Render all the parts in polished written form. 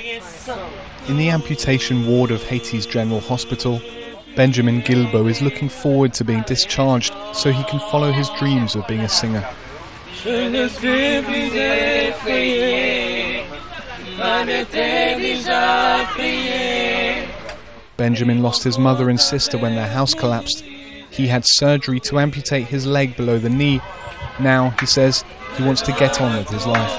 In the amputation ward of Haiti's General Hospital, Benjamin GUILBEAU is looking forward to being discharged so he can follow his dreams of being a singer. Benjamin lost his mother and sister when their house collapsed. He had surgery to amputate his leg below the knee. Now, he says, he wants to get on with his life.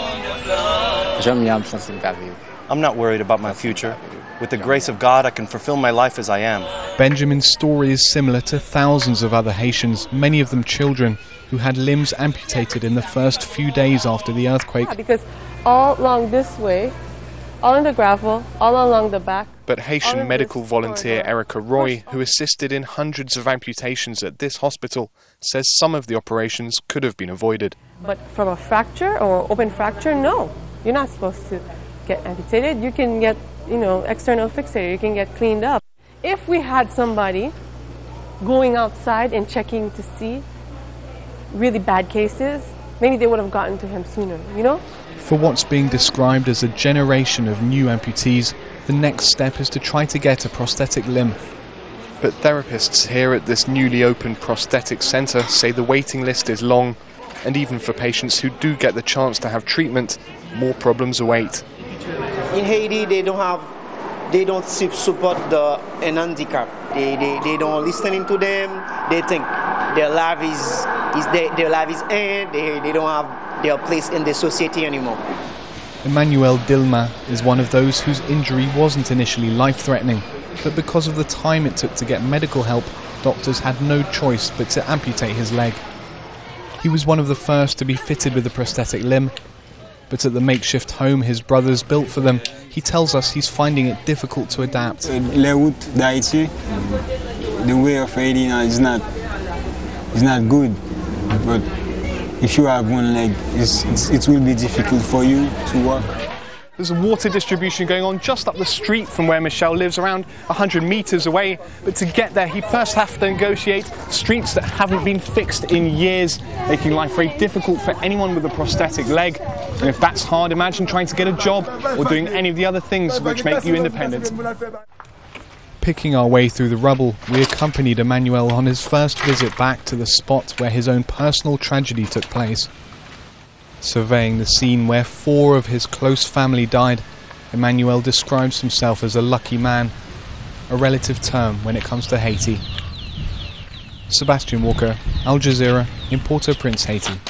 I'm not worried about my future. With the grace of God, I can fulfill my life as I am. Benjamin's story is similar to thousands of other Haitians, many of them children, who had limbs amputated in the first few days after the earthquake. Yeah, because all along this way, all in the gravel, all along the back. But Haitian medical volunteer ERIKA Roy, who assisted in hundreds of amputations at this hospital, says some of the operations could have been avoided. But from a fracture or open fracture, no. You're not supposed to get amputated. You can get, external fixator. You can get cleaned up. If we had somebody going outside and checking to see really bad cases, maybe they would have gotten to him sooner, For what's being described as a generation of new amputees, the next step is to try to get a prosthetic limb. But therapists here at this newly opened prosthetic centre say the waiting list is long, and even for patients who do get the chance to have treatment, more problems await. In Haiti, they don't support an handicap. They don't listen to them. They think their life is end. They don't have their place in the society anymore. EMANUEL DILMA is one of those whose injury wasn't initially life-threatening, but because of the time it took to get medical help, doctors had no choice but to amputate his leg. He was one of the first to be fitted with a prosthetic limb, but at the makeshift home his brothers built for them, he tells us he's finding it difficult to adapt. The way of Haiti is not good, but if you have one leg, it will be difficult for you to walk. There's a water distribution going on just up the street from where Michel lives, around 100 metres away. But to get there, he first has to negotiate streets that haven't been fixed in years, making life very difficult for anyone with a prosthetic leg. And if that's hard, imagine trying to get a job or doing any of the other things which make you independent. Picking our way through the rubble, we accompanied EMANUEL on his first visit back to the spot where his own personal tragedy took place. Surveying the scene where 4 of his close family died, EMANUEL describes himself as a lucky man, a relative term when it comes to Haiti. Sebastian Walker, Al Jazeera, in Port-au-Prince, Haiti.